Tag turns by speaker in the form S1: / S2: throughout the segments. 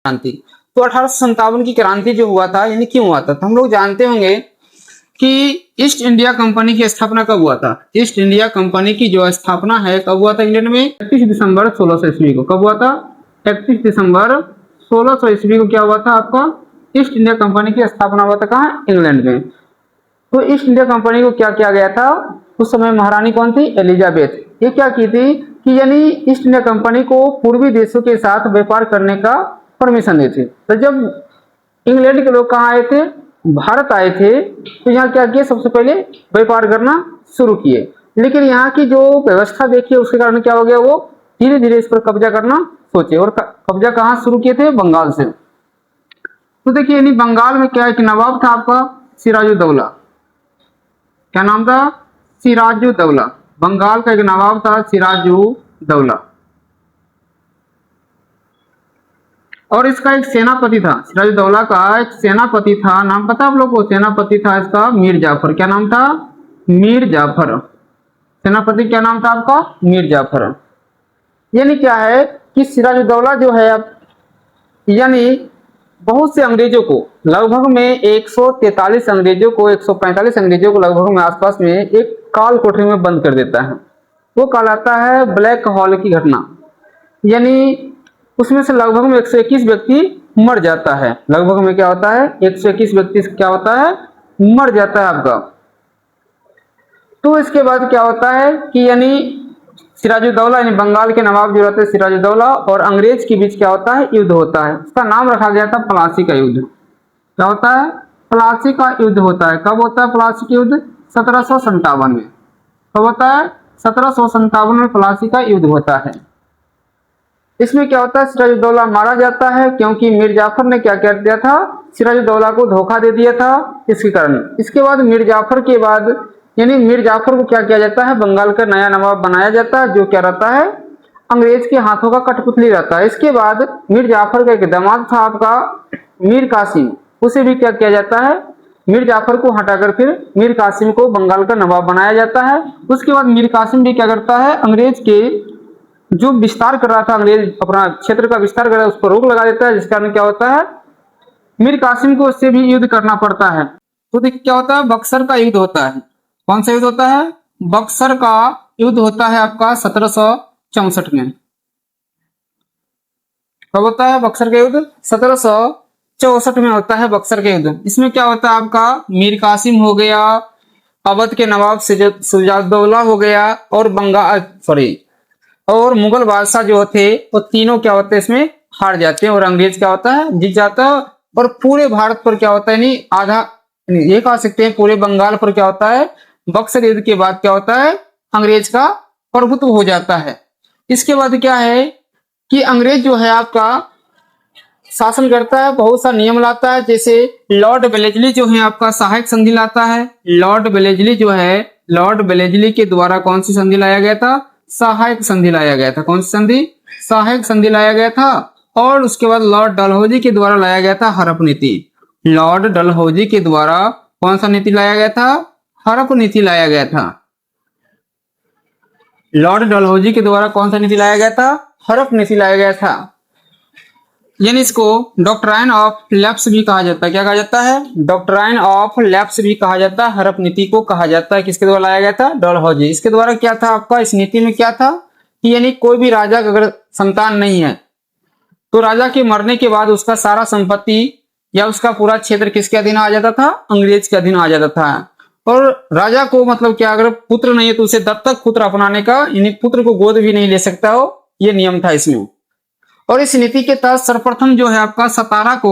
S1: क्रांति। तो 1857 की क्रांति जो हुआ था यानी क्यों हुआ था, तो हम लोग जानते होंगे कि ईस्ट इंडिया कंपनी की स्थापना कब हुआ था। ईस्ट इंडिया कंपनी की जो स्थापना है कब हुआ था इंग्लैंड में, 31 दिसंबर 1600 ईस्वी को। कब हुआ था, 31 दिसंबर 1600 ईस्वी को क्या हुआ था आपका, ईस्ट इंडिया कंपनी की स्थापना हुआ था कहाँ, इंग्लैंड में। तो ईस्ट इंडिया कंपनी को क्या किया गया था, उस समय महारानी कौन थी, एलिजाबेथ। ये क्या की थी कि यानी ईस्ट इंडिया कंपनी को पूर्वी देशों के साथ व्यापार करने का परमिशन दी थी। तो जब इंग्लैंड के लोग कहाँ आए थे, भारत आए थे, तो यहाँ क्या किया, सबसे पहले व्यापार करना शुरू किए। लेकिन यहाँ की जो व्यवस्था देखिए उसके कारण क्या हो गया, वो धीरे धीरे इस पर कब्जा करना सोचे। और कब्जा कहाँ शुरू किए थे, बंगाल से। तो देखिए यानी बंगाल में क्या एक नवाब था आपका सिराजुद्दौला। क्या नाम था, सिराजुद्दौला। बंगाल का एक नवाब था सिराजुद्दौला, और इसका एक सेनापति था। सिराजुद्दौला का एक सेनापति था, नाम पता आप लोग को, सेनापति था इसका मीर जाफर। क्या नाम था, मीर जाफर। सेनापति क्या नाम था आपका, मीर जाफर। यानी क्या है कि सिराजुद्दौला जो है अब यानी बहुत से अंग्रेजों को, लगभग में 143 अंग्रेजों को, 145 अंग्रेजों को लगभग में आसपास में एक काल कोठरी में बंद कर देता है। वो कहलाता है ब्लैक हॉल की घटना। यानी उसमें से लगभग में 121 व्यक्ति मर जाता है। लगभग में क्या होता है, 121 व्यक्ति क्या होता है, मर जाता है आपका। तो इसके बाद क्या होता है कि यानी सिराजुद्दौला यानी बंगाल के नवाब जो रहते हैं सिराजुद्दौला और अंग्रेज के बीच क्या होता है, युद्ध होता है। उसका नाम रखा गया था प्लासी का युद्ध। क्या होता है, प्लासी का युद्ध होता है। कब होता है प्लासी का युद्ध, 1757 में। कब होता है, 1757 में प्लासी का युद्ध होता है। इसमें क्या होता है, सिराजुद्दौला मारा जाता है क्योंकि मीर जाफर ने क्या कर दिया था, सिराजुद्दौला को धोखा दे दिया था, इसके कारण। इसके बाद मीर जाफर के बाद यानी मीर जाफर को क्या किया जाता है, बंगाल का नया नवाब बनाया जाता है, जो क्या रहता है, अंग्रेज के हाथों का कठपुतली रहता है। इसके बाद मीर जाफर का एक दामाद था आपका मीर कासिम, उसे भी क्या किया जाता है, मीर जाफर को हटाकर फिर मीर कासिम को बंगाल का नवाब बनाया जाता है। उसके बाद मीर कासिम भी क्या करता है, अंग्रेज के जो विस्तार कर रहा था, अंग्रेज अपना क्षेत्र का विस्तार कर रहा है, उस पर रोक लगा देता है, जिस कारण क्या होता है, मीर कासिम को उससे भी युद्ध करना पड़ता है। तो देखिए क्या होता है, बक्सर का युद्ध होता है। कौन सा युद्ध होता है, बक्सर का युद्ध होता है आपका 1764 में। कब होता है बक्सर का युद्ध, 1764 में होता है बक्सर का युद्ध। इसमें क्या होता है आपका, मीर कासिम हो गया, अवध के नवाब सिराजुद्दौला हो गया, और और मुगल बादशाह जो थे वो तीनों क्या होते हैं इसमें हार जाते हैं, और अंग्रेज क्या होता है, जीत जाता है। और पूरे भारत पर क्या होता है, नहीं आधा, ये कह सकते हैं पूरे बंगाल पर क्या होता है, बक्सर युद्ध के बाद क्या होता है, अंग्रेज का प्रभुत्व हो जाता है। इसके बाद क्या है कि अंग्रेज जो है आपका शासन करता है, बहुत सा नियम लाता है। जैसे लॉर्ड वेलेस्ली जो है आपका सहायक संधि लाता है। लॉर्ड वेलेस्ली जो है, लॉर्ड वेलेस्ली के द्वारा कौन सी संधि लाया गया था, सहायक संधि लाया गया था। कौन सी संधि, सहायक संधि लाया गया था। और उसके बाद लॉर्ड डलहौजी के द्वारा लाया गया था हड़प नीति। लॉर्ड डलहौजी के द्वारा कौन सा नीति लाया गया था, हड़प नीति लाया गया था। लॉर्ड डलहौजी के द्वारा कौन सा नीति लाया गया था, हड़प नीति लाया गया था। यानी इसको डॉक्ट्राइन ऑफ लैप्स भी कहा जाता है। क्या कहा जाता है, डॉक्ट्राइन ऑफ लैप्स भी कहा जाता है, हड़प नीति को कहा जाता है। किसके द्वारा लाया गया था, डलहौजी। इसके द्वारा क्या था आपका, इस नीति में क्या था कि यानी कोई भी राजा का अगर संतान नहीं है तो राजा के मरने के बाद उसका सारा संपत्ति या उसका पूरा क्षेत्र किसके अधीन आ जाता था, अंग्रेज के अधीन आ जाता था। और राजा को मतलब क्या, अगर पुत्र नहीं है तो उसे दत्तक पुत्र अपनाने का, यानी पुत्र को गोद भी नहीं ले सकता हो, ये नियम था इसमें। और इस नीति के तहत सर्वप्रथम जो है आपका सतारा को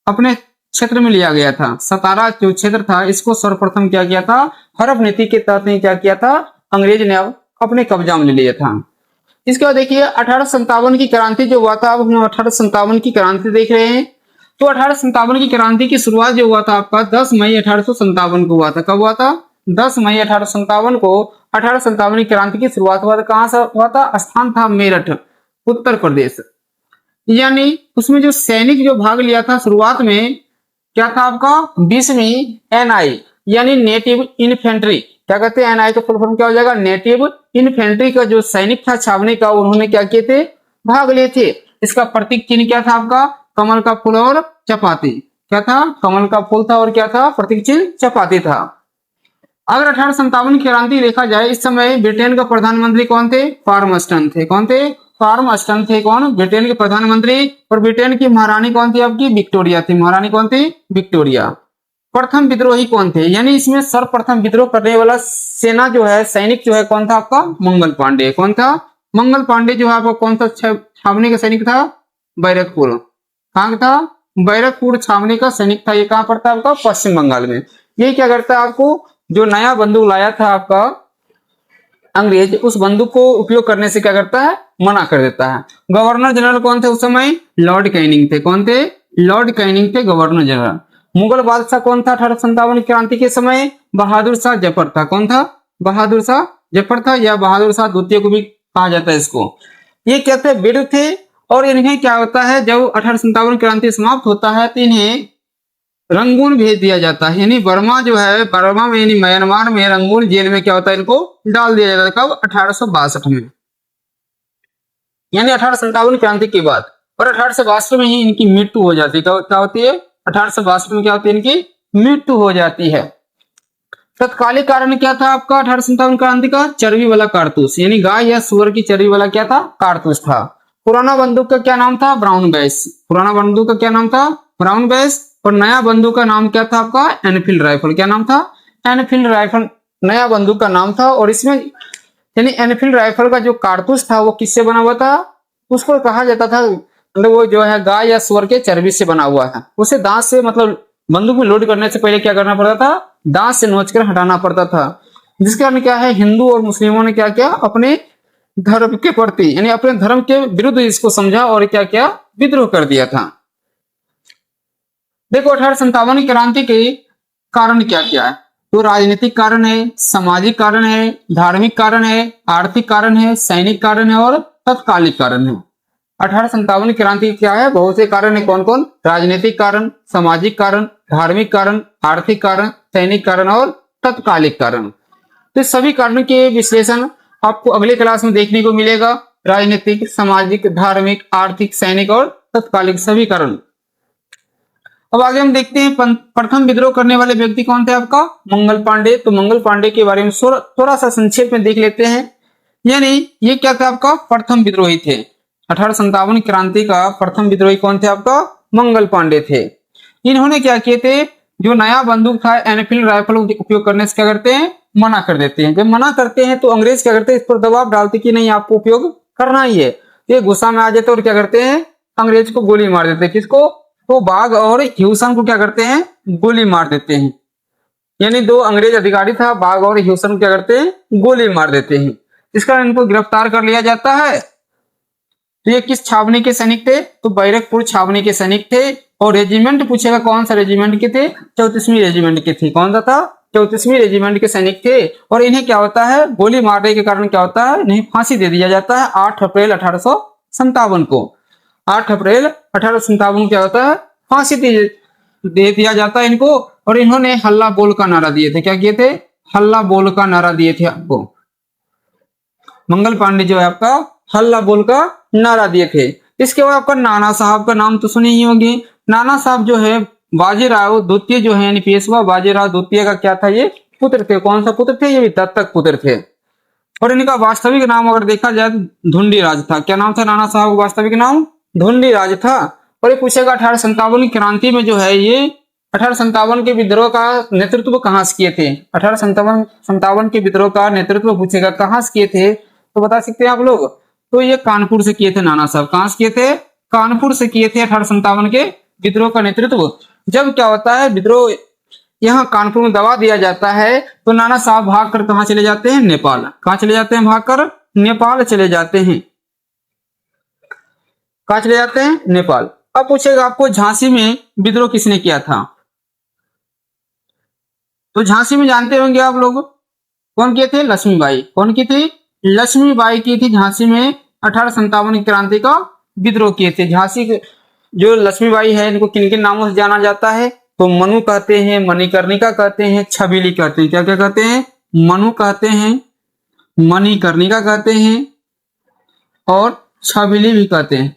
S1: अपने क्षेत्र में लिया गया था। सतारा जो क्षेत्र था इसको सर्वप्रथम क्या किया था, हड़प नीति के तहत ने क्या किया था, अंग्रेज ने अब अपने कब्जा में ले लिया था। इसके बाद देखिए 1857 की क्रांति जो हुआ था, अब हम 1857 की क्रांति देख रहे हैं। तो 1857 की क्रांति की शुरुआत जो हुआ था आपका 10 मई 1857 को हुआ था। कब हुआ था, 10 मई 1857 को 1857 की क्रांति की शुरुआत हुआ था। कहां से हुआ था, स्थान था मेरठ, उत्तर प्रदेश। यानी उसमें जो सैनिक जो भाग लिया था शुरुआत में क्या था आपका, 20वीं NI यानी नेटिव इन्फेंट्री। क्या कहते हैं, NI का फुल फॉर्म क्या हो जाएगा, नेटिव इन्फेंट्री का जो सैनिक था छावनी का, उन्होंने क्या किए थे, भाग लिए थे। इसका प्रतीक चिन्ह क्या था आपका? कमल का फूल और चपाती। क्या था? कमल का फूल था और क्या था? प्रतीक चिन्ह चपाती था। अगर 1857 की क्रांति देखा जाए, इस समय ब्रिटेन का प्रधानमंत्री कौन थे? फार्मस्टन थे। कौन थे? फार्मस्टन थे। कौन? ब्रिटेन के प्रधानमंत्री। और ब्रिटेन की महारानी कौन थी आपकी? विक्टोरिया थी। महारानी कौन थी? विक्टोरिया। प्रथम विद्रोही कौन थे? यानी इसमें सर्वप्रथम विद्रोह करने वाला सेना जो है, सैनिक जो है, कौन था आपका? मंगल पांडे। कौन था? मंगल पांडे जो है आपका कौन सा छावनी का सैनिक था? बैरकपुर। कहाँ था? बैरकपुर छावनी का सैनिक था। ये कहाँ पड़ता है आपका? पश्चिम बंगाल में। ये क्या करता है आपको? जो नया बंदूक लाया था आपका अंग्रेज, उस बंदूक को उपयोग करने से क्या करता है? मना कर देता है। गवर्नर जनरल कौन थे उस समय? लॉर्ड कैनिंग थे। कौन थे? लॉर्ड कैनिंग थे गवर्नर जनरल। मुगल बादशाह कौन था 1857 क्रांति के समय? बहादुर शाह जफर था। कौन था? बहादुर शाह जफर था, या बहादुर शाह द्वितीय को भी कहा जाता है इसको। ये क्या थे? विरुद्ध थे। और इन्हें क्या होता है, जब 1857 क्रांति समाप्त होता है तो इन्हें रंगून भेज दिया जाता है। यानी बर्मा जो है, बर्मा में यानी म्यांमार में रंगून जेल में क्या होता है, इनको डाल दिया जाता है। कब? 1862 में, यानी 1857 क्रांति के बाद। और 1862 में ही इनकी मृत्यु हो जाती है। क्या होती है? 1862 में क्या होती है? इनकी मृत्यु हो जाती है। तत्कालिक कारण क्या था आपका 1857 क्रांति का? चर्बी वाला कारतूस, यानी गाय या सुअर की चर्बी वाला क्या था? कारतूस था। पुराना बंदूक का क्या नाम था? Brown base. पुराना बंदूक का क्या नाम था? Brown base. और नया बंदूक का नाम क्या था आपका? Enfield rifle. क्या नाम था? एनफील्ड राइफल नया बंदूक का नाम था। और इसमें यानी एनफील्ड राइफल का जो कारतूस था वो किससे बना हुआ था? उसको कहा जाता था, मतलब वो जो है गाय या सुअर के चर्बी से बना हुआ है। उसे दांत से, मतलब बंदूक में लोड करने से पहले क्या करना पड़ता था? दांत से नोचकर हटाना पड़ता था। जिसके कारण क्या है, हिंदू और मुस्लिमों ने क्या किया? अपने धर्म के प्रति, यानी अपने धर्म के विरुद्ध इसको समझा और क्या किया? विद्रोह कर दिया था। देखो 1857 की क्रांति के कारण क्या क्या है? तो राजनीतिक कारण है, सामाजिक कारण है, धार्मिक कारण है, आर्थिक कारण है, सैनिक कारण है और तत्कालिक कारण है। 1857 क्रांति क्या है? बहुत से कारण है। कौन कौन? राजनीतिक कारण, सामाजिक कारण, धार्मिक कारण, आर्थिक कारण, सैनिक कारण और तत्कालिक कारण। तो सभी कारण के विश्लेषण आपको अगले क्लास में देखने को मिलेगा। राजनीतिक, सामाजिक, धार्मिक, आर्थिक, सैनिक और तत्कालिक सभी कारण। अब आगे हम देखते हैं प्रथम विद्रोह करने वाले व्यक्ति कौन थे आपका? मंगल पांडे। तो मंगल पांडे के बारे में थोड़ा सा संक्षेप में देख लेते हैं। यानी ये क्या था आपका? प्रथम विद्रोही थे। 1857 क्रांति का प्रथम विद्रोही कौन थे आपका? मंगल पांडे थे। इन्होंने क्या किए थे? जो नया बंदूक था एनफील्ड राइफल उपयोग करने से क्या करते हैं? मना कर देते हैं। जब मना करते हैं तो अंग्रेज क्या करते हैं? इस पर दबाव डालते कि नहीं, आपको उपयोग करना ही है। ये गुस्सा में आ जाते और क्या करते हैं? अंग्रेज को गोली मार देते हैं। किसको? तो बाघ और ह्यूसन को क्या करते हैं? गोली मार देते हैं। यानी दो अंग्रेज अधिकारी था, बाघ और ह्यूसन क्या करते हैं? गोली मार देते हैं। इस कारण इनको गिरफ्तार कर लिया जाता है। तो ये किस छावनी के सैनिक थे? तो बैरकपुर छावनी के सैनिक थे। और रेजिमेंट पूछेगा कौन सा रेजिमेंट के थे? 34वीं रेजिमेंट के थे। कौन सा था? 34वीं रेजिमेंट के सैनिक थे। और इन्हें क्या होता है? गोली मारने के कारण क्या होता है? इन्हें फांसी दे दिया जाता है 8 अप्रैल 1857 को। 8 अप्रैल 1857 क्या होता है? फांसी दे दिया जाता है इनको। और इन्होंने हल्ला बोल का नारा दिए थे। क्या किए थे? हल्ला बोल का नारा दिए थे आपको। मंगल पांडे जो है आपका हल्ला बोल का नारा दिए थे। इसके बाद आपका नाना साहब का नाम तो सुने ही होंगे। नाना साहब जो है बाजीराव द्वितीय जो है, यानी पेशवा बाजीराव द्वितीय का क्या था? ये पुत्र थे। कौन सा पुत्र थे? ये भी दत्तक पुत्र थे। और इनका वास्तविक नाम अगर देखा जाए धुंडीराज था। क्या नाम था नाना साहब का? वास्तविक नाम धुंडीराज था। और ये पूछेगा 1857 क्रांति में जो है, ये 1857 के विद्रोह का नेतृत्व कहां से किए थे? 1857 के विद्रोह का नेतृत्व पूछेगा कहां से किए थे, तो बता सकते हैं आप लोग? तो ये कानपुर से किए थे नाना साहब। कहां से किए थे? कानपुर से किए थे 1857 के विद्रोह का नेतृत्व। जब क्या होता है, विद्रोह यहाँ कानपुर में दबा दिया जाता है तो नाना साहब भागकर कहां चले जाते हैं? नेपाल। कहां चले जाते हैं? भागकर नेपाल चले जाते हैं। कहां चले जाते हैं? नेपाल। अब पूछेगा आपको झांसी में विद्रोह किसने किया था? तो झांसी में जानते होंगे आप लोग कौन किए थे? लक्ष्मीबाई। कौन की थी? लक्ष्मीबाई की थी झांसी में 1857 की क्रांति का विद्रोह किए थे। झांसी के जो लक्ष्मीबाई है, इनको किन किन नामों से जाना जाता है? तो मनु कहते हैं, मणिकर्णिका कहते हैं, छबीली कहते हैं। क्या क्या कहते हैं? मनु कहते हैं, मणिकर्णिका कहते हैं और छबीली भी कहते हैं।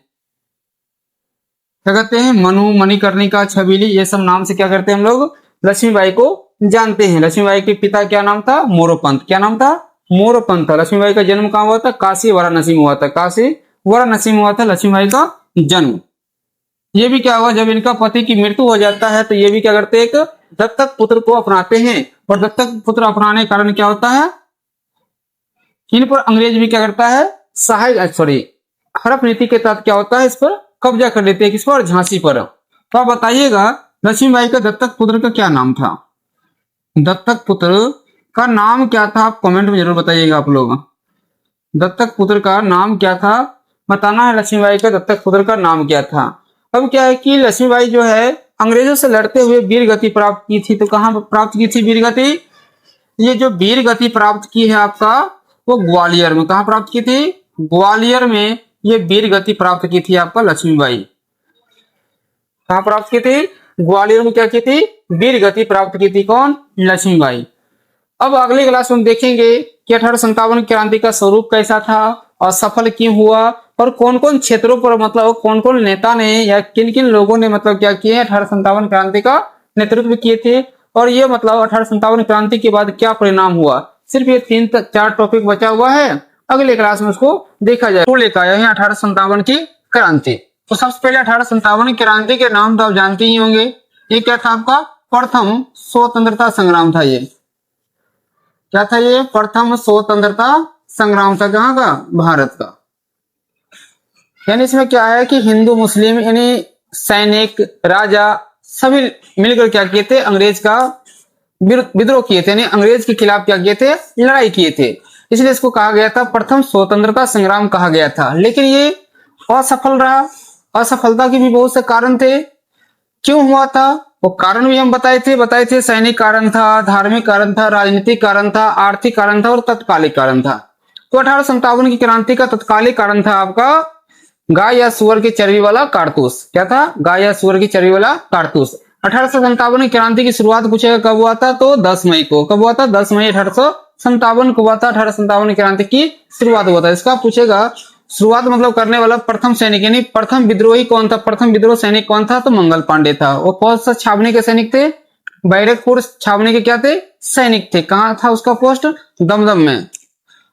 S1: क्या कहते हैं, मनु, मणिकर्णिका, छबीली, ये सब नाम से क्या करते हैं हम लोग, लक्ष्मीबाई को जानते हैं। लक्ष्मीबाई के पिता क्या नाम था, मोरोपंत। क्या नाम था, मोरोपंत था। लक्ष्मीबाई का जन्म कहाँ हुआ था, काशी वाराणसी में हुआ था। काशी वाराणसी में हुआ था लक्ष्मीबाई का जन्म। ये भी क्या हुआ, जब इनका पति की मृत्यु हो जाता है तो ये भी क्या करते हैं, एक दत्तक पुत्र को अपनाते हैं। और दत्तक पुत्र अपनाने के कारण क्या होता है, इन पर अंग्रेज भी क्या करता है, हड़प नीति के तहत क्या होता है, इस पर कब्जा कर लेते हैं। किस पर, झांसी पर। तो आप बताइएगा लक्ष्मीबाई का दत्तक पुत्र का क्या नाम था, दत्तक पुत्र का नाम क्या था, आप कमेंट में जरूर बताइएगा आप लोग। दत्तक पुत्र का नाम क्या था, बताना है लक्ष्मीबाई का दत्तक पुत्र का नाम क्या था। अब क्या है कि लक्ष्मीबाई जो है अंग्रेजों से लड़ते हुए वीर गति प्राप्त की थी। तो कहां प्राप्त की थी वीर गति, ये जो वीर गति प्राप्त की है आपका, वो ग्वालियर में। कहां प्राप्त की थी, ग्वालियर में ये वीर गति प्राप्त की थी आपका लक्ष्मीबाई। कहां प्राप्त की थी, ग्वालियर में क्या की थी, वीर गति प्राप्त की थी। कौन, लक्ष्मीबाई। अब अगली क्लास में देखेंगे कि 1857 क्रांति का स्वरूप कैसा था और सफल क्यों हुआ, और कौन कौन क्षेत्रों पर मतलब कौन कौन नेता ने या किन किन लोगों ने मतलब क्या किए 1857 क्रांति का नेतृत्व किए थे, और ये मतलब 1857 क्रांति के बाद क्या परिणाम हुआ। सिर्फ ये 3-4 टॉपिक बचा हुआ है, अगले क्लास में उसको देखा जाए। तो लेकर आया है 1857 की क्रांति। तो सबसे पहले 1857 क्रांति के नाम तो आप जानते ही होंगे। ये क्या था आपका, प्रथम स्वतंत्रता संग्राम था। ये क्या था, ये प्रथम स्वतंत्रता संग्राम था। कहाँ का, भारत का। यानी इसमें क्या है कि हिंदू मुस्लिम यानी सैनिक राजा सभी मिलकर क्या किए थे, अंग्रेज का विद्रोह किए थे, यानी अंग्रेज के खिलाफ क्या किए थे, लड़ाई किए थे। इसलिए इसको कहा गया था प्रथम स्वतंत्रता संग्राम कहा गया था। लेकिन ये असफल रहा। असफलता के भी बहुत से कारण थे। क्यों हुआ था, वो कारण भी हम बताए थे सैनिक कारण था, धार्मिक कारण था, राजनीतिक कारण था, आर्थिक कारण था और तत्कालिक कारण था। तो 1857 की क्रांति का तत्कालिक कारण था आपका गाय या सुअर की चर्बी वाला कारतूस। क्या था, गाय या सुअर की चर्बी वाला कारतूस। 1857 की क्रांति की शुरुआत पूछेगा कब हुआ था, तो 10 मई को। कब हुआ था, 10 मई 1857 को हुआ था। 1857 की क्रांति की शुरुआत हुआ था। इसका पूछेगा शुरुआत मतलब करने वाला प्रथम सैनिक यानी प्रथम विद्रोही कौन था, प्रथम विद्रोह सैनिक कौन था, तो मंगल पांडे था। वो कौन सा छावनी के सैनिक थे, बैरकपुर छावनी के क्या थे, सैनिक थे। कहाँ था उसका पोस्ट, दमदम में।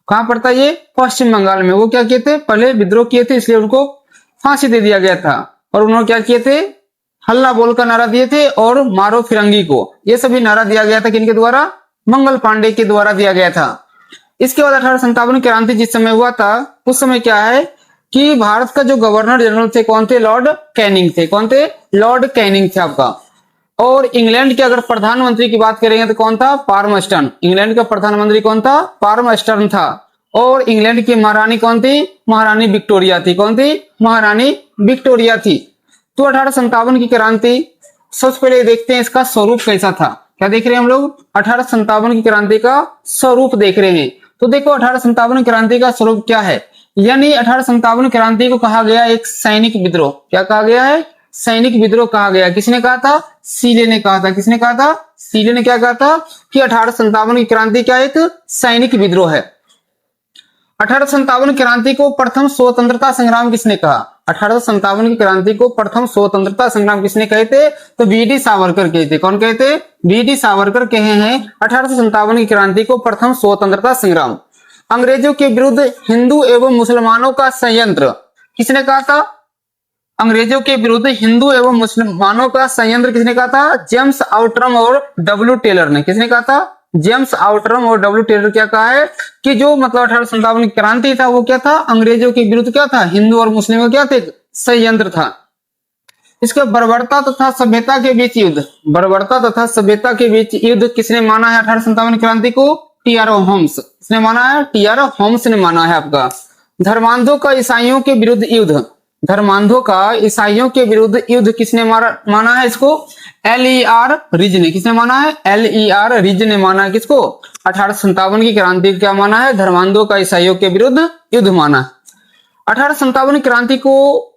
S1: कहां पड़ता है ये, पश्चिम बंगाल में। वो क्या किए थे, पहले विद्रोह किए थे, इसलिए उनको फांसी दे दिया गया था। और उन्होंने क्या किए थे, हल्ला बोलकर नारा दिए थे और मारो फिरंगी को। ये सभी नारा दिया गया था किनके द्वारा, मंगल पांडे के द्वारा दिया गया था। इसके बाद 1857 क्रांति जिस समय हुआ था उस समय क्या है कि भारत का जो गवर्नर जनरल थे कौन थे, लॉर्ड कैनिंग थे। कौन थे, लॉर्ड कैनिंग थे आपका। और इंग्लैंड के अगर प्रधानमंत्री की बात करेंगे तो कौन था, पार्मस्टन। इंग्लैंड का प्रधानमंत्री कौन था, पार्मस्टन था। और इंग्लैंड की महारानी कौन थी, महारानी विक्टोरिया थी। कौन थी, महारानी विक्टोरिया थी। तो 1857 की क्रांति सबसे पहले देखते हैं इसका स्वरूप कैसा था। क्या देख रहे हैं हम लोग, 1857 की क्रांति का स्वरूप देख रहे हैं। तो देखो 1857 क्रांति का स्वरूप क्या है, यानी 1857 क्रांति को कहा गया एक सैनिक विद्रोह। क्या कहा गया है, सैनिक विद्रोह कहा गया। किसने कहा था, सीले ने कहा था। किसने कहा था, सीले ने क्या कहा था कि 1857 की क्रांति क्या एक सैनिक विद्रोह है। 1857 क्रांति को प्रथम स्वतंत्रता संग्राम किसने कहा, 1857 की क्रांति को प्रथम स्वतंत्रता संग्राम किसने कहे थे, तो वीडी सावरकर कहे थे। कौन कहे थे, वीडी सावरकर कहे हैं 1857 की क्रांति को प्रथम स्वतंत्रता संग्राम। अंग्रेजों के विरुद्ध हिंदू एवं मुसलमानों का संयंत्र किसने कहा था, अंग्रेजों के विरुद्ध हिंदू एवं मुसलमानों का संयंत्र किसने कहा था, जेम्स आउटरम और डब्ल्यू टेलर ने। किसने कहा था, जेम्स आउटरम और डब्ल्यू टेलर क्या कहा है कि जो मतलब 1857 की क्रांति था वो क्या था, अंग्रेजों के विरुद्ध क्या था, हिंदू और मुस्लिमों क्या थे, संयंत्र था। इसके बर्बरता तथा सभ्यता के बीच युद्ध, बर्बरता तथा सभ्यता के बीच युद्ध किसने माना है 1857 क्रांति को, टी.आर. होम्स। किसने माना है, टी.आर. होम्स ने माना है आपका। धर्मांधों का ईसाइयों के विरुद्ध युद्ध, धर्मांधों का ईसाइयों के विरुद्ध युद्ध किसने माना है इसको, L.E.R. रिज ने। किसने माना है, L.E.R. रिज ने माना है किसको, 1857 की क्रांति क्या माना है, धर्मांधों का ईसाइयों के विरुद्ध युद्ध माना। 1857 क्रांति को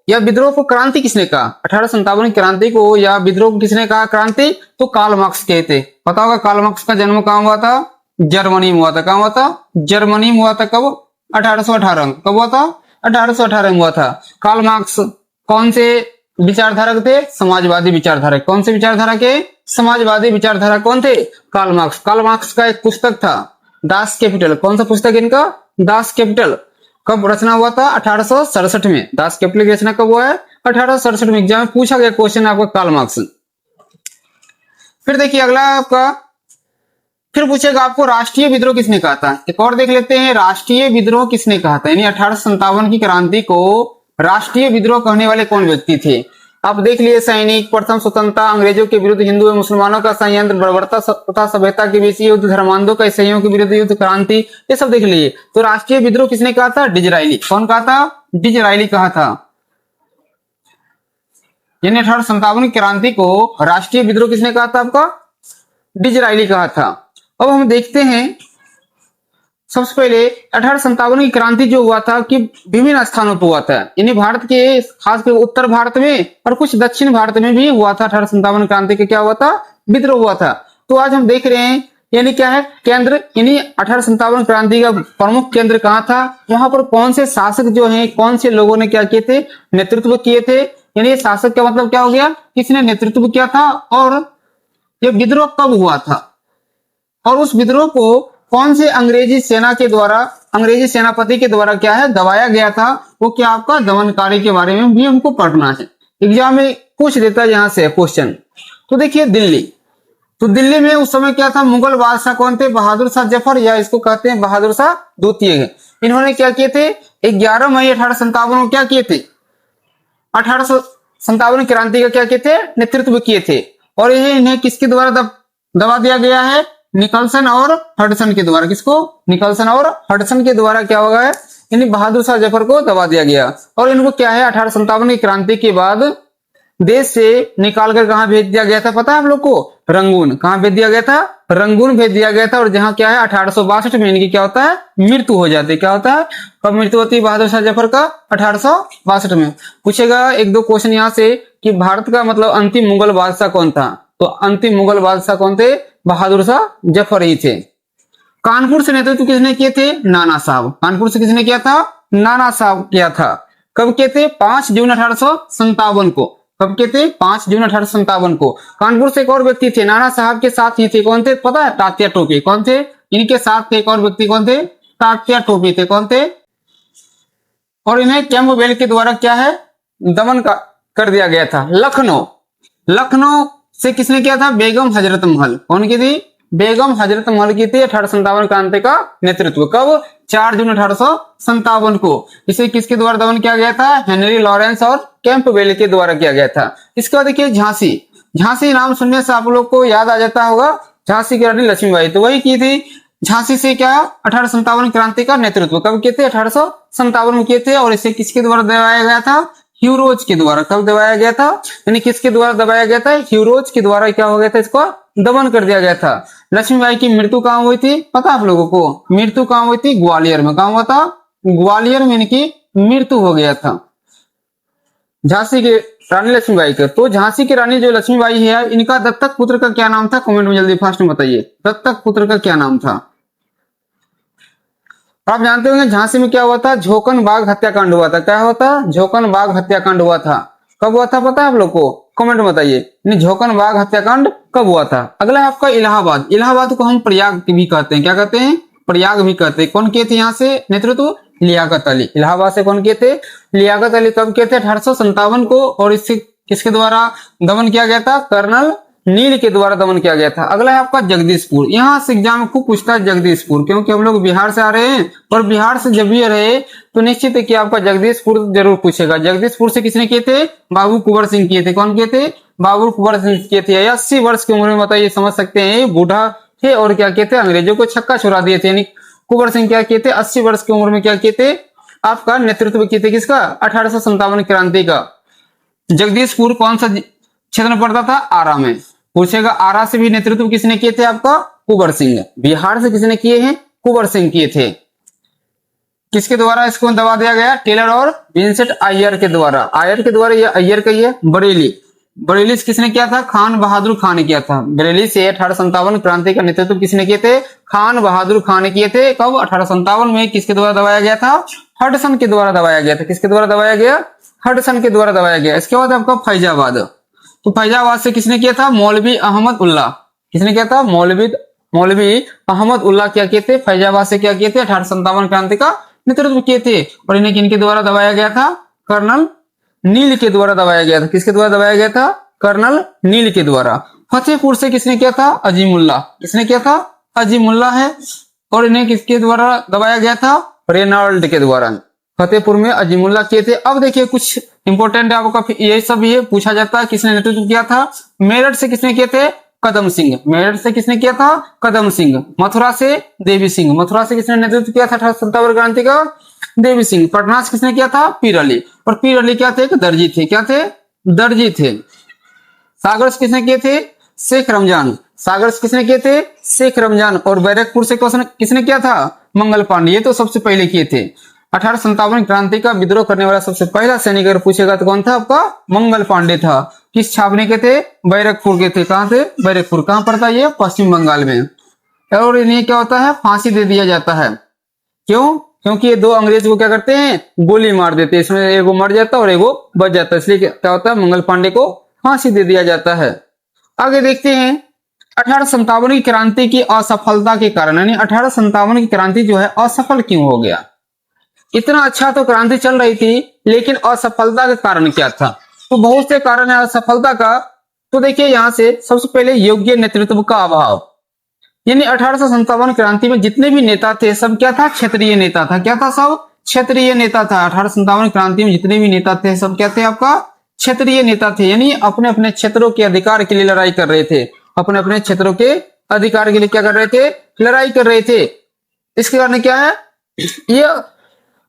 S1: या विद्रोह को क्रांति किसने कहा, 1857 क्रांति को या विद्रोह को किसने कहा क्रांति, तो कार्ल मार्क्स कहते। पता होगा कार्ल मार्क्स का जन्म कहां हुआ था, जर्मनी में हुआ था। कहां हुआ था, जर्मनी में हुआ था। कब, 1818। कब हुआ था, 1818 में हुआ था। कार्ल मार्क्स कौन से विचारधारक थे? समाजवादी विचारधारक। कौन से विचारधारा के? समाजवादी विचारधारा। कौन थे? Karl Marx. कार्ल मार्क्स का एक पुस्तक था दास कैपिटल। कौन सा पुस्तक इनका? Das Kapital. कब रचना हुआ था? 1867 में। दास कैपिटल की रचना कब हुआ है? 1867 में। एग्जाम में पूछा गया क्वेश्चन आपका कार्ल मार्क्स। फिर देखिए अगला आपका, फिर पूछेगा आपको राष्ट्रीय विद्रोह किसने कहा था। एक और देख लेते हैं, राष्ट्रीय विद्रोह किसने कहा था, यानी 1857 की क्रांति को राष्ट्रीय विद्रोह कहने वाले कौन व्यक्ति थे। आप देख लिए, सैनिक, प्रथम स्वतंत्रता, अंग्रेजों के विरुद्ध हिंदू एवं मुसलमानों का संयंत्र, बर्बरता तथा सभ्यता के बीच युद्ध, धर्मांधों का ईसाइयों के विरुद्ध युद्ध, क्रांति, ये सब देख लिए। तो राष्ट्रीय विद्रोह किसने कहा था? डिज़रायली। कौन कहा था? डिज़रायली कहा था। यानी 1857 की क्रांति को राष्ट्रीय विद्रोह किसने कहा था? आपका डिज़रायली कहा था। अब हम देखते हैं, सबसे पहले 1857 की क्रांति जो हुआ था कि विभिन्न स्थानों पर हुआ था, यानी भारत के खासकर उत्तर भारत में और कुछ दक्षिण भारत में भी हुआ था। 1857 क्रांति के क्या हुआ था? विद्रोह हुआ था। तो आज हम देख रहे हैं, यानी क्या है केंद्र, यानी 1857 क्रांति का प्रमुख केंद्र कहाँ था, यहाँ पर कौन से शासक जो हैं, कौन से लोगों ने क्या किए थे? नेतृत्व किए थे। यानी ये शासक का मतलब क्या हो गया? किसने नेतृत्व किया था और ये विद्रोह कब हुआ था, और उस विद्रोह को कौन से अंग्रेजी सेना के द्वारा, अंग्रेजी सेनापति के द्वारा क्या है दबाया गया था, वो क्या आपका दमनकारी के बारे में भी हमको पढ़ना है। एग्जाम में पूछ देता है यहाँ से क्वेश्चन। तो देखिए दिल्ली, तो दिल्ली में उस समय क्या था? मुगल बादशाह कौन थे? बहादुर शाह जफर, या इसको कहते हैं बहादुर शाह द्वितीय। इन्होंने क्या किए थे? 11 मई 1857 को क्या किए थे? 1857 क्रांति का क्या किए थे? नेतृत्व किए थे। और यह इन्हें किसके द्वारा दबा दिया गया है? निकलसन और हडसन के द्वारा। किसको? निकलसन और हडसन के द्वारा क्या होगा है, यानी बहादुर शाह जफर को दबा दिया गया। और इनको क्या है 1857 की क्रांति के बाद देश से निकालकर कहां भेज दिया गया था पता है आप लोग को? रंगून। कहां भेज दिया गया था? रंगून भेज दिया गया था। और जहां क्या है 1862 में इनकी क्या होता है? मृत्यु हो जाती है। क्या होता है? कब मृत्यु होती है बहादुर शाह जफर का? 1862 में। पूछेगा एक दो क्वेश्चन यहाँ से कि भारत का मतलब अंतिम मुगल बादशाह कौन था, तो अंतिम मुगल बादशाह कौन थे? बहादुर शाह जफर ही थे। कानपुर से नेतृत्व किसने किए थे? नाना साहब। कानपुर से किसने किया था? नाना साहब किया था। कब किए थे? 5 जून 1857 को। कब किए थे? 5 जून 1857 को। कानपुर से एक और व्यक्ति थे, नाना साहब के साथ ही थे। कौन थे पता है? तात्या टोपे। कौन थे? इनके साथ थे एक और व्यक्ति। कौन थे? तात्या टोपे थे। कौन थे? और इन्हें कैंपबेल के द्वारा क्या है दमन कर दिया गया था। लखनऊ, लखनऊ से किसने किया था? बेगम हजरत महल। कौन की थी? बेगम हजरत महल की थी 1857 क्रांति का नेतृत्व। कब? 4 जून 1857 को। इसे किसके द्वारा दमन किया गया था? हेनरी लॉरेंस और कैंपबेल के द्वारा किया गया था। इसके बाद देखिए झांसी। झांसी नाम सुनने से आप लोग को याद आ जाता होगा झांसी की रानी लक्ष्मीबाई, तो वही की थी। झांसी से क्या 1857 क्रांति का नेतृत्व कब किए थे? 1857 में किए थे। और इसे किसके द्वारा दबाया गया था? ह्यूरोज के द्वारा। कब दबाया गया था? यानी किसके द्वारा दबाया गया था? ह्यूरोज के द्वारा क्या हो गया था? इसको दमन कर दिया गया था। लक्ष्मीबाई की मृत्यु कहाँ हुई थी पता आप लोगों को? मृत्यु कहाँ हुई थी? ग्वालियर में। कहाँ हुआ था? ग्वालियर में इनकी मृत्यु हो गया था झांसी के रानी लक्ष्मीबाई का। तो झांसी की रानी जो लक्ष्मीबाई है, इनका दत्तक पुत्र का क्या नाम था? कमेंट में जल्दी फास्ट में बताइए, दत्तक पुत्र का क्या नाम था? आप जानते होंगे झांसी में क्या हुआ था? झोकन बाग हत्याकांड हुआ था। क्या हुआ था? झोकन बाग हत्याकांड हुआ था। कब हुआ था पता है आप लोग को? कमेंट में बताइए। झोकन बाग हत्याकांड कब हुआ था? अगला है आपका इलाहाबाद। इलाहाबाद को हम प्रयाग भी कहते हैं। क्या कहते हैं? प्रयाग भी कहते हैं। कौन किए थे यहाँ से नेतृत्व? लियाकत अली। इलाहाबाद से कौन किए थे? लियाकत अली। कब किए थे? 1857 को। और इससे किसके द्वारा दमन किया गया था? कर्नल नील के द्वारा दमन किया गया था। अगला है आपका जगदीशपुर। यहाँ से एग्जाम खूब पूछता है जगदीशपुर, क्योंकि हम लोग बिहार से आ रहे हैं और बिहार से जब भी रहे तो निश्चित है कि आपका जगदीशपुर जरूर पूछेगा। जगदीशपुर से किसने किए थे? बाबू कुंवर सिंह किए थे। कौन किए थे? बाबू कुंवर सिंह किए थे। 80 वर्ष की उम्र में बताइए, समझ सकते हैं बूढ़ा थे और क्या किए थे? अंग्रेजों को छक्का छुड़ा दिए थे। यानी कुंवर सिंह क्या किए थे? 80 वर्ष की उम्र में क्या किए थे? आपका नेतृत्व किए थे। किसका? 1857 क्रांति का। जगदीशपुर कौन सा क्षेत्र में पड़ता था? आरा में। पूछेगा आरा से भी नेतृत्व किसने किए थे? आपका कुंवर सिंह। बिहार से किसने किए हैं? कुंवर सिंह किए थे। किसके द्वारा इसको दबा दिया गया? टेलर और विंसेंट अय्यर के द्वारा। अय्यर के द्वारा, ये अय्यर का ही है। बरेली, बरेली से किसने किया था? खान बहादुर खान ने किया था। बरेली से 1857 क्रांति का नेतृत्व किसने किए थे? खान बहादुर खान ने किए थे। कब? 1857 में। किसके द्वारा दबाया गया था? हडसन के द्वारा दबाया गया था। किसके द्वारा दबाया गया? हडसन के द्वारा दबाया गया। इसके बाद आपका फैजाबाद, तो फैजाबाद से किसने किया था? मौलवी अहमद उल्लाह। किसने किया था? मौलवी अहमद उल्लाह क्या किए थे? फैजाबाद से क्या किए थे? 1857 क्रांति का नेतृत्व किए थे। और इन्हें किनके द्वारा दबाया गया था? कर्नल नील के द्वारा दबाया गया था। किसके द्वारा दबाया गया था? कर्नल नील के द्वारा। फतेहपुर से किसने किया था? अजीमुल्लाह। किसने किया था? अजीमुल्लाह है। और इन्हें किसके द्वारा दबाया गया था? रेनॉल्ड के द्वारा। फतेहपुर में अजीमुल्लाह किए थे। अब देखिए कुछ इंपॉर्टेंट है आपका, ये सब ये पूछा जाता है किसने नेतृत्व किया था। मेरठ से किसने किए थे? कदम सिंह। मेरठ से किसने किया था? कदम सिंह। मथुरा से देवी सिंह। मथुरा से किसने नेतृत्व किया था 1857 क्रांति का? देवी सिंह। पटना से किसने किया था? पीर अली। और पीर अली क्या थे? एक दर्जी थे। क्या थे? दर्जी थे। सागर से किसने किए थे? शेख रमजान। सागर से किसने किए थे? शेख रमजान। और बैरकपुर से किसने किया था? मंगल पांडे। ये तो सबसे पहले किए थे। 1857 क्रांति का विद्रोह करने वाला सबसे पहला सैनिक अगर पूछेगा तो कौन था आपका? मंगल पांडे था। किस छावनी के थे? बैरकपुर के थे। कहां थे? बैरकपुर। कहां पड़ता है ये? पश्चिम बंगाल में। और इन्हें क्या होता है? फांसी दे दिया जाता है। क्यों? क्योंकि ये दो अंग्रेज को क्या करते हैं? गोली मार देते हैं। इसमें एगो मर जाता है और एगो बच जाता है, इसलिए क्या होता है? मंगल पांडे को फांसी दे दिया जाता है। आगे देखते हैं 1857 की क्रांति की असफलता के कारण, यानी 1857 की क्रांति जो है असफल क्यों हो गया? इतना अच्छा तो क्रांति चल रही थी, लेकिन असफलता का कारण क्या था? तो बहुत से कारण है असफलता का। तो देखिए यहां से सबसे पहले योग्य नेतृत्व का अभाव, यानी 1857 क्रांति में जितने भी नेता थे सब क्या था? क्षेत्रीय नेता था। क्या था? सब क्षेत्रीय नेता था। 1857 क्रांति में जितने भी नेता थे सब क्या थे? आपका क्षेत्रीय नेता थे, यानी अपने अपने क्षेत्रों के अधिकार के लिए लड़ाई कर रहे थे। अपने अपने क्षेत्रों के अधिकार के लिए क्या कर रहे थे? लड़ाई कर रहे थे। इसके कारण क्या है? ये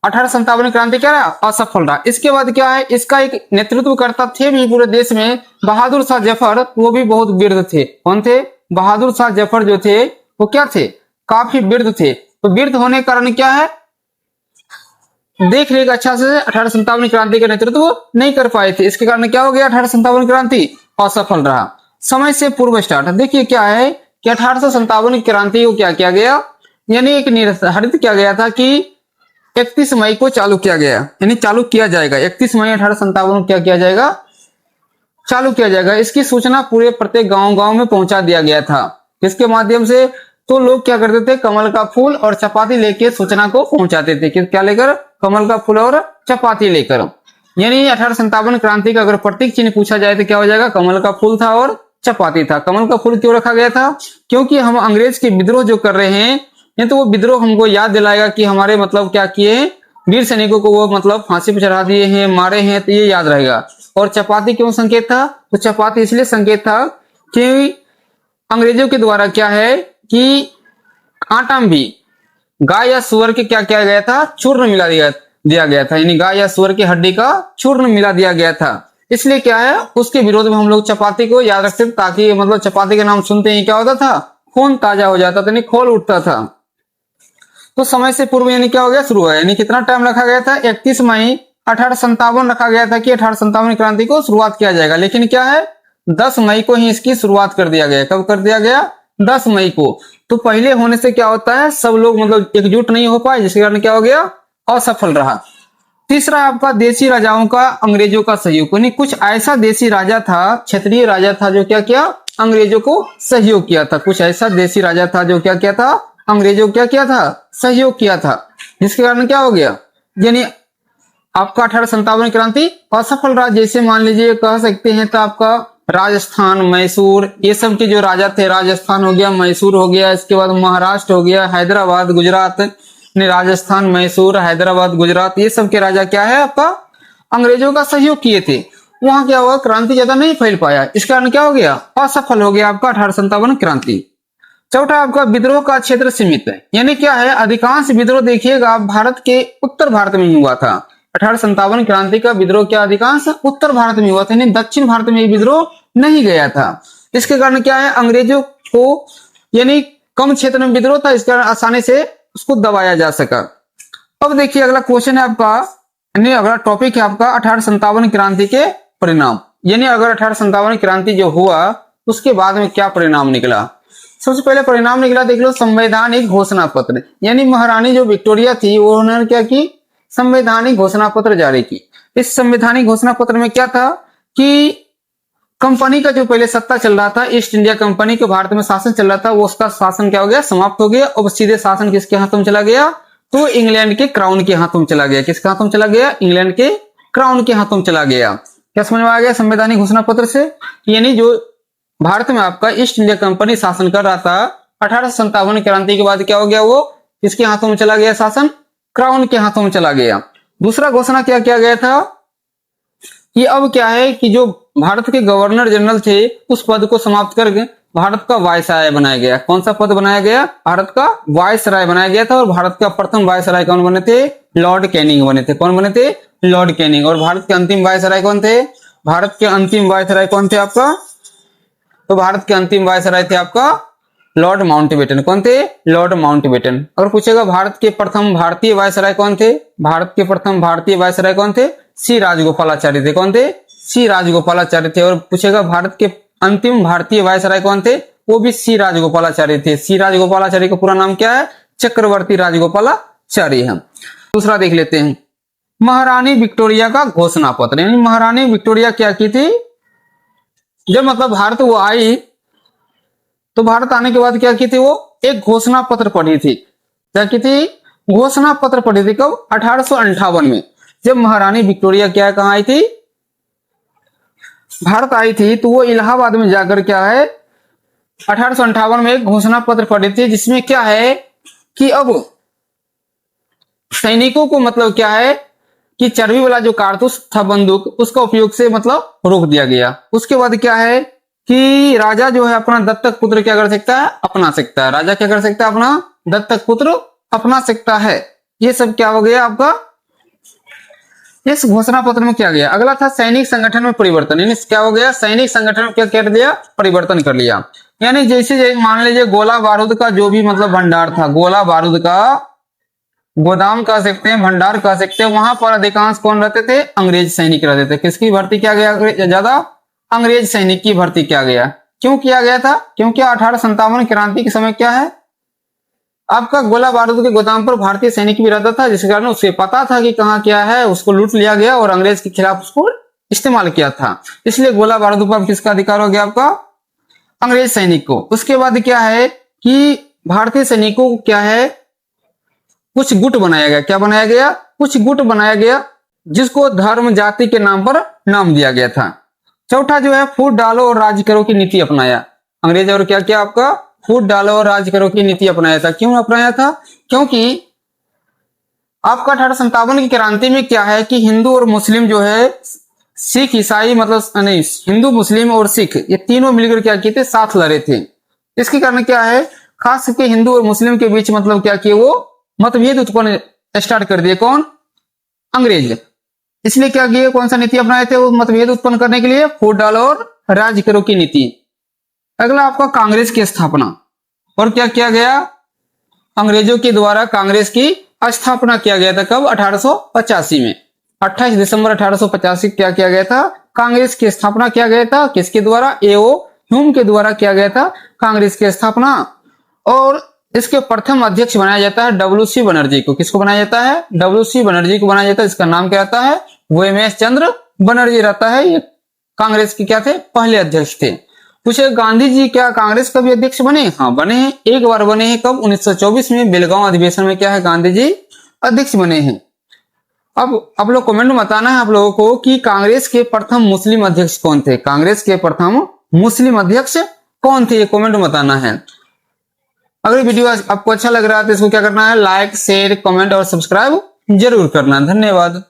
S1: 1857 क्रांति क्या रहा? असफल रहा। इसके बाद क्या है? इसका एक नेतृत्व करता थे भी पूरे देश में बहादुर शाह जफर, वो भी बहुत वृद्ध थे। कौन थे? बहादुर शाह जफर जो थे वो क्या थे? काफी वृद्ध थे। तो वृद्ध होने के कारण क्या है? देख रेख अच्छा से 1857 क्रांति का नेतृत्व नहीं कर पाए थे। इसके कारण क्या हो गया? 1857 क्रांति असफल रहा। समय से पूर्व स्टार्ट, देखिए क्या है कि 1857 क्रांति को क्या किया गया, यानी एक निर्धारित किया गया था कि 31 मई को चालू किया गया, यानी चालू किया जाएगा 31 मई 1857 को क्या किया जाएगा? चालू किया जाएगा। इसकी सूचना पूरे प्रत्येक गांव में पहुंचा दिया गया था। किसके माध्यम से? तो लोग क्या करते थे? कमल का फूल और चपाती लेके सूचना को पहुंचाते थे। क्या लेकर? कमल का फूल और चपाती लेकर। यानी 1857 क्रांति का अगर प्रतीक चिन्ह पूछा जाए तो क्या हो जाएगा? कमल का फूल था और चपाती था। कमल का फूल क्यों रखा गया था? क्योंकि हम अंग्रेज के विद्रोह जो कर रहे हैं, नहीं तो वो विद्रोह हमको याद दिलाएगा कि हमारे मतलब क्या किए हैं, वीर सैनिकों को वो मतलब फांसी पर चढ़ा दिए हैं, मारे हैं, तो ये याद रहेगा। और चपाती क्यों संकेत था? तो चपाती इसलिए संकेत था कि अंग्रेजों के द्वारा क्या है कि आटा में भी गाय या सुअर के क्या किया गया था? चूर्ण मिला दिया गया था, यानी गाय या सुअर की हड्डी का चूर्ण मिला दिया गया था। इसलिए क्या है, उसके विरोध में हम लोग चपाती को याद रखते थे, ताकि मतलब चपाती का नाम सुनते ही क्या होता था? खून ताजा हो जाता था, यानी खोल उठता था। तो समय से पूर्व यानी क्या हो गया? शुरू हुआ। यानी कितना टाइम रखा गया था? 31 मई 1857 रखा गया था कि 1857 क्रांति को शुरुआत किया जाएगा, लेकिन क्या है 10 मई को ही इसकी शुरुआत कर दिया गया। कब कर दिया गया? 10 मई को। तो पहले होने से क्या होता है, सब लोग मतलब एकजुट नहीं हो पाए, जिसके कारण क्या हो गया? असफल रहा। तीसरा आपका देशी राजाओं का अंग्रेजों का सहयोग, यानी कुछ ऐसा देशी राजा था, क्षेत्रीय राजा था, जो क्या किया? अंग्रेजों को सहयोग किया था। कुछ ऐसा देशी राजा था जो क्या किया था? अंग्रेजों को क्या किया था? सहयोग किया था, जिसके कारण क्या हो गया? यानी आपका 1857 क्रांति असफल रहा। जैसे मान लीजिए कह सकते हैं तो आपका राजस्थान, मैसूर, ये सब के जो राजा थे, राजस्थान हो गया, मैसूर हो गया, इसके बाद महाराष्ट्र हो गया, हैदराबाद, गुजरात, राजस्थान, मैसूर, हैदराबाद, गुजरात, ये सब के राजा क्या है आपका? अंग्रेजों का सहयोग किए थे। वहां क्या हुआ? क्रांति ज्यादा नहीं फैल पाया, इस कारण क्या हो गया? असफल हो गया आपका 1857 क्रांति। चौथा आपका विद्रोह का क्षेत्र सीमित है, यानी क्या है? अधिकांश विद्रोह देखिएगा भारत के उत्तर भारत में ही हुआ था। 1857 क्रांति का विद्रोह क्या अधिकांश उत्तर भारत में हुआ था, यानी दक्षिण भारत में विद्रोह नहीं गया था। इसके कारण क्या है? अंग्रेजों को यानी कम क्षेत्र में विद्रोह था, इस कारण आसानी से उसको दबाया जा सका। अब देखिए अगला क्वेश्चन है आपका, यानी अगला टॉपिक है आपका 1857 क्रांति के परिणाम। यानी अगर 1857 क्रांति जो हुआ उसके बाद में क्या परिणाम निकला? सबसे पहले परिणाम निकला, देख लो, संवैधानिक घोषणा पत्र। यानी महारानी जो विक्टोरिया थी वो उन्होंने क्या की? संवैधानिक घोषणा पत्र जारी की। इस संवैधानिक घोषणा पत्र में क्या था कि कंपनी का जो पहले सत्ता चल रहा था, ईस्ट इंडिया कंपनी के भारत में शासन चल रहा था, वो उसका शासन क्या हो गया, समाप्त हो गया। अब सीधे शासन किसके हाथों में चला गया, तो इंग्लैंड के क्राउन के हाथों में चला गया। किसके हाथों में चला गया, इंग्लैंड के क्राउन के हाथों में चला गया। क्या समझ में आ गया संवैधानिक घोषणा पत्र से? यानी जो भारत में आपका ईस्ट इंडिया कंपनी शासन कर रहा था, 1857 क्रांति के बाद क्या हो गया, वो किसके हाथों में चला गया शासन, क्राउन के हाथों में चला गया। दूसरा घोषणा क्या किया गया था कि अब क्या है कि जो भारत के गवर्नर जनरल थे उस पद को समाप्त करके भारत का वायसराय बनाया गया। कौन सा पद बनाया गया, भारत का वायसराय बनाया गया था। और भारत का प्रथम वायसराय कौन बने थे, लॉर्ड कैनिंग बने थे। कौन बने थे, लॉर्ड कैनिंग। और भारत के अंतिम वायसराय कौन थे, भारत के अंतिम वायसराय कौन थे आपका, तो भारत के अंतिम वायसराय थे आपका लॉर्ड माउंटबेटन। कौन थे, लॉर्ड माउंटबेटन। अगर पूछेगा भारत के प्रथम भारतीय वायसराय कौन थे, भारत के प्रथम भारतीय वायसराय कौन थे, सी राजगोपालाचारी थे। कौन थे, सी राजगोपालाचारी थे। और पूछेगा भारत के अंतिम भारतीय वायसराय कौन थे, वो भी सी राजगोपालाचारी थे। सी राजगोपालाचारी का पूरा नाम क्या है, चक्रवर्ती राजगोपालाचारी है। दूसरा देख लेते हैं, महारानी विक्टोरिया का घोषणा पत्र। यानी महारानी विक्टोरिया क्या की थी, जब मतलब भारत वो आई तो भारत आने के बाद क्या की थी, वो एक घोषणा पत्र पढ़ी थी। क्या की थी, घोषणा पत्र पढ़ी थी। कब, 1858 में जब महारानी विक्टोरिया क्या कहाँ आई थी, भारत आई थी, तो वो इलाहाबाद में जाकर क्या है 1858 में एक घोषणा पत्र पढ़ी थी, जिसमें क्या है कि अब सैनिकों को मतलब क्या है कि चर्बी वाला जो कारतूस था बंदूक, उसका उपयोग से मतलब रोक दिया गया। उसके बाद क्या है कि राजा जो है अपना दत्तक पुत्र क्या कर सकता है, अपना सकता है। राजा क्या कर सकता है, अपना दत्तक पुत्र अपना सकता है। ये सब क्या हो गया आपका इस घोषणा पत्र में किया गया। अगला था सैनिक संगठन में परिवर्तन। यानी क्या हो गया, सैनिक संगठन में क्या कर दिया, परिवर्तन कर लिया। यानी जैसे मान लीजिए गोला बारूद का जो भी मतलब भंडार था, गोला बारूद का गोदाम कह सकते हैं, भंडार कह सकते हैं, वहां पर अधिकांश कौन रहते थे, अंग्रेज सैनिक रहते थे। किसकी भर्ती किया गया ज्यादा, अंग्रेज सैनिक की भर्ती किया गया। क्यों किया गया था, क्योंकि 1857 क्रांति के समय क्या है, आपका गोला बारूद के गोदाम पर भारतीय सैनिक भी रहता था, जिसके कारण उसे पता था कि कहाँ क्या है, उसको लूट लिया गया और अंग्रेज के खिलाफ उसको इस्तेमाल किया था। इसलिए गोला बारूद पर किसका अधिकार हो गया, आपका अंग्रेज सैनिक को। उसके बाद क्या है कि भारतीय सैनिकों को क्या है कुछ गुट बनाया गया। क्या बनाया गया, कुछ गुट बनाया गया, जिसको धर्म जाति के नाम पर नाम दिया गया था। चौथा जो है फूट डालो और राज करो की नीति अपनाया अंग्रेज। और क्या किया आपका, फूट डालो और राज करो की नीति अपनाया था। क्यों अपनाया था, क्योंकि आपका 1857 की क्रांति में क्या है कि हिंदू और मुस्लिम जो है, सिख ईसाई मतलब नहीं, हिंदू मुस्लिम और सिख ये तीनों मिलकर क्या किए थे, साथ लड़े थे। इसके कारण क्या है, खास करके हिंदू और मुस्लिम के बीच मतलब क्या किए, वो मतभेद उत्पन्न स्टार्ट कर दिए। कौन, अंग्रेज। इसलिए क्या किए, कौन सा नीति अपनाए थे, वो मतभेद उत्पन्न करने के लिए फूट डालो और राज करो की नीति। अगला आपका कांग्रेस की स्थापना। और क्या किया गया, अंग्रेजों के द्वारा कांग्रेस की स्थापना किया गया था। कब, 1885 में 28 दिसंबर 1885 क्या किया गया था, कांग्रेस की स्थापना किया गया था। किसके द्वारा, एओ ह्यूम के द्वारा किया गया था कांग्रेस की स्थापना। और इसके प्रथम अध्यक्ष बनाया जाता है डब्ल्यू.सी. बनर्जी को। किसको बनाया जाता है, डब्ल्यू.सी. बनर्जी को बनाया जाता है। इसका नाम क्या रहता है, वो एम.एस. चंद्र बनर्जी रहता है। ये कांग्रेस के क्या थे, पहले अध्यक्ष थे। पूछे गांधी जी क्या कांग्रेस का भी अध्यक्ष बने, हाँ बने हैं, एक बार बने हैं। कब, 1924 में बेलगांव अधिवेशन में क्या है, गांधी जी अध्यक्ष बने हैं। अब आप लोग कमेंट में बताना है आप लोगों को कि कांग्रेस के प्रथम मुस्लिम अध्यक्ष कौन थे, कांग्रेस के प्रथम मुस्लिम अध्यक्ष कौन थे, ये कमेंट में बताना है। अगर वीडियो आपको अच्छा लग रहा है तो इसको क्या करना है, लाइक शेयर कमेंट और सब्सक्राइब जरूर करना। धन्यवाद।